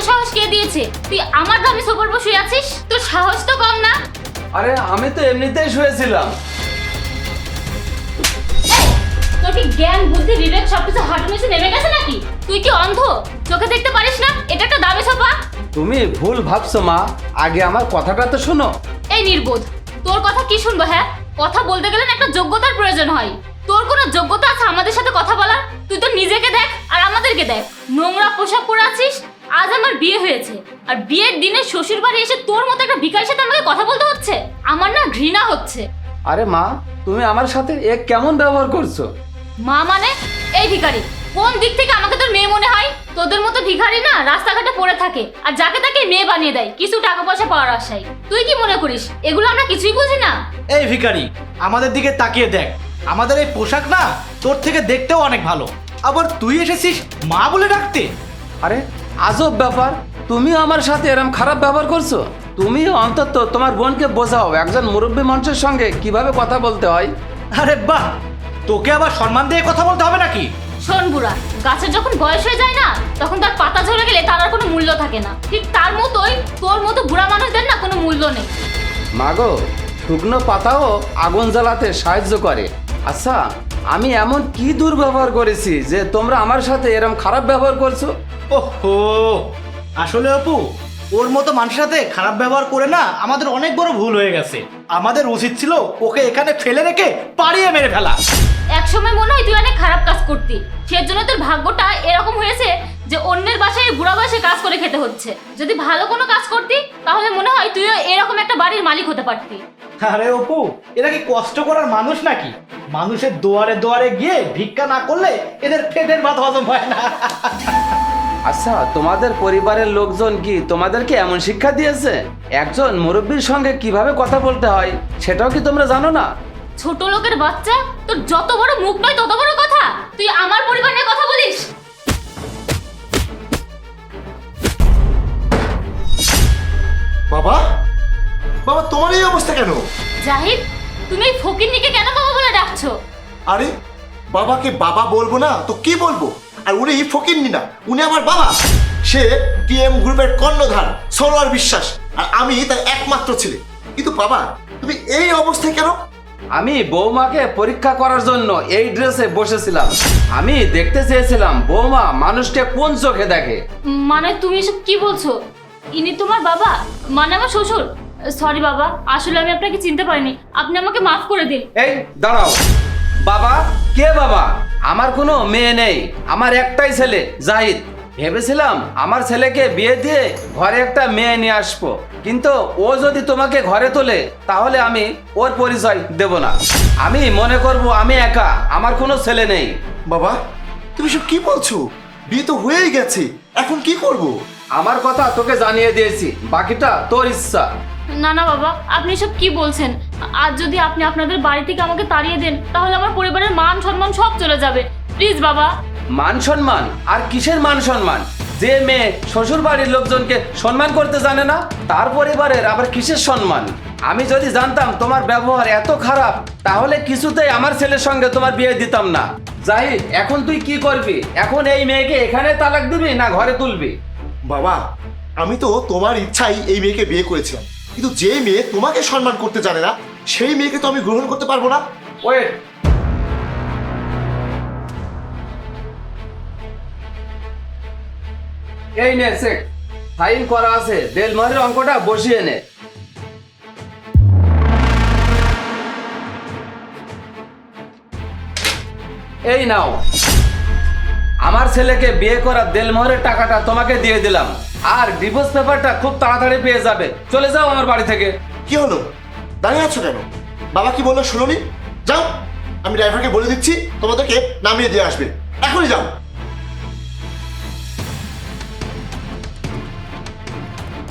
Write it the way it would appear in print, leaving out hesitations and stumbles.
সাহস কে দিয়েছে তুই আমার দামি সোফার উপর শুয়ে আছিস? তোর সাহস তো কম না। আরে আমি তো এমনিতেই শুয়েছিলাম। এই, তোর কি জ্ঞান বুদ্ধি বিবেক সবকিছু হাঁটু নিচে নেমে গেছে নাকি? তুই কি অন্ধ? চোখে দেখতে পারিস না এটা একটা দামি সোফা? তুমি ভুল ভাবছো মা, আগে আমার কথাটা তো শোনো। এই নির্বোধ, তোর কথা কি শুনবো? হ্যাঁ, কথা বলতে গেলে না একটা যোগ্যতার প্রয়োজন হয়। তোর কোনো যোগ্যতা আছে আমাদের সাথে কথা বলার? তুই তো নিজেকে দেখ আর আমাদেরকে দেখ। নোংরা পোশাক পরে আছিস। আজ আমার বিয়ে হয়েছে আর বিয়ের দিনে শ্বশুর বাড়ি এসে তোর মতো একটা ভিখারির সাথে আমাকে কথা বলতে হচ্ছে। আমার না ঘৃণা হচ্ছে। আরে মা, তুমি আমার সাথে এ কেমন ব্যবহার করছো? মা মানে? এই ভিখারি, কোন দিক থেকে আমাকে তোর মেয়ে মনে হয়? তোদের মতো ভিখারি না রাস্তাঘাটে পড়ে থাকে আর যাকে তাকে মেয়ে বানিয়ে দেয় কিছু টাকা পয়সা পাওয়ার আশায়। তুই কি মনে করিস এগুলো আমরা কিছুই বুঝি না? এই ভিখারি, আমাদের দিকে তাকিয়ে দেখ। আমাদের এই পোশাক না তোর থেকে দেখতেও অনেক ভালো, আবার তুই এসেছিস মা বলে ডাকতে। আরে আজব ব্যাপার, তুমি আমার সাথে এরকম খারাপ ব্যবহার করছো? তুমি অন্তত তোমার বোনকে বোঝাও একজন মুরব্বী মানুষের সঙ্গে কিভাবে কথা বলতে হয়। আরে বাহ, তোকে আবার সম্মান দিয়ে কথা বলতে হবে নাকি? শোন বুড়া, গাছের যখন বয়স হয়ে যায় না তখন তার পাতা ঝরে গেলে তার আর কোনো মূল্য থাকে না। ঠিক তার মতোই তোর মতো বুড়া মানুষদের না কোনো মূল্য নেই। মাগো, শুকনো পাতাও আগুন জ্বালাতে সাহায্য করে। আচ্ছা, আমি এমন কি দুর্ব্যবহার করেছি যে তোমরা আমার সাথে এরকম খারাপ ব্যবহার করছো? ওহো, আসলে অপু, ওর মতো মানুষের সাথে খারাপ ব্যবহার করে না আমাদের অনেক বড় ভুল হয়ে গেছে। আমাদের উচিত ছিল ওকে এখানে ফেলে রেখে পাড়িয়ে মেরে ফেলা। একসময় মনে হয় তুই অনেক খারাপ কাজ করতি, সেজন্য তোর ভাগ্যটা এরকম হয়েছে যে অন্যের বাসায় বুড়া বয়সে কাজ করে খেতে হচ্ছে। যদি ভালো কোনো কাজ করতি তাহলে মনে হয় তুইও এরকম একটা বাড়ির মালিক হতে পারতি। আরে অপু, এরা কি কষ্ট করার মানুষ নাকি? মানুষের দুয়ারে দুয়ারে গিয়ে ভিক্ষা না করলে এদের পেটের ভাত হজম হয় না। আচ্ছা, তোমাদের পরিবারের লোকজন কি তোমাদেরকে এমন শিক্ষা দিয়েছে একজন মুরব্বীর সঙ্গে কিভাবে কথা বলতে হয় সেটাও কি তোমরা জানো না? ছোট লোকের বাচ্চা, তোর যত বড় মুখ নয় তত বড় কথা। তুই আমার পরিবার নিয়ে কথা বলিস? বাবা, বাবা তোমার এই অবস্থা কেন? জাহিদ, তুমি এই ফকিন্নিকে কেন বাবা বলে ডাকছো? আরে বাবাকে বাবা বলবো না তো কি বলবো? আর উনি ফকিন্নি না, উনি আমার বাবা। সে টিএম গ্রুপের কর্ণধার সরোয়ার বিশ্বাস, আর আমি তার একমাত্র ছেলে। কিন্তু বাবা, তুমি এই অবস্থায় কেন? আমি বৌমাকে পরীক্ষা করার জন্য এই ড্রেসে বসেছিলাম। আমি দেখতে চেয়েছিলাম বৌমা মানুষকে কোন চোখে দেখে। মানে তুমি এসব কি বলছো? ইনি তোমার বাবা, মানে আমার শ্বশুর? সরি বাবা, আসলে আমি আপনাকে চিনতে পারিনি, আপনি আমাকে মাফ করে দিন। এই দাঁড়াও, বাবা? কে বাবা? আমার কোনো মেয়ে নেই, আমার একটাই ছেলে জাহিদ। ভেবেছিলাম আমার ছেলেকে বিয়ে দিয়ে ঘরে একটা মেয়ে নিয়ে আসবো, কিন্তু ও যদি তোমাকে ঘরে তোলে তাহলে আমি ওর পরিচয় দেব না। আমি মনে করব আমি একা, আমার কোনো ছেলে নেই। বাবা, তুমি সব কি বলছো? বিয়ে তো হয়েই গেছে, এখন কি করব? আমার কথা তোকে জানিয়ে দিয়েছি, বাকিটা তোর ইচ্ছা। না না বাবা, আপনি সব কি বলছেন? আজ যদি আপনি আপনাদের বাড়ি থেকে আমাকে তাড়িয়ে দেন তাহলে আমার পরিবারের মান সম্মান সব চলে যাবে। প্লিজ বাবা। মান সম্মান? আর কিসের মান সম্মান? যে মেয়ে শ্বশুর বাড়ির লোকজনকে সম্মান করতে জানে না, তার পরিবারের আবার কিসের সম্মান? আমি যদি জানতাম তোমার ব্যবহার এত খারাপ তাহলে কিছুতেই আমার ছেলের সঙ্গে তোমার বিয়ে দিতাম না। জাহিদ, এখন তুই কি করবি? এখন এই মেয়েকে এখানে তালাক দিবি না ঘরে তুলবি? বাবা, আমি তো তোমার ইচ্ছাই এই মেয়েকে বিয়ে করেছিলাম, কিন্তু যে মেয়ে তোমাকে সম্মান করতে জানে না সেই মেয়েকে তো আমি গ্রহণ করতে পারবো না। ওয়েট, এই নে চেক, সাইন করা আছে, দেলমোহরের অঙ্কটা বসিয়ে নে। এই নাও, আমার ছেলেকে বিয়ে করার দেলমোহরের টাকাটা তোমাকে দিয়ে দিলাম, আর ডিভোর্স পেপারটা খুব তাড়াতাড়ি পেয়ে যাবে। চলে যাও আমার বাড়ি থেকে। কি হলো, দাঁড়িয়ে আছো কেন? বাবা কি বললো শুনোনি? যাও, আমি ড্রাইভারকে বলে দিচ্ছি তোমাদেরকে নামিয়ে দিয়ে আসবে, এখনই যাও।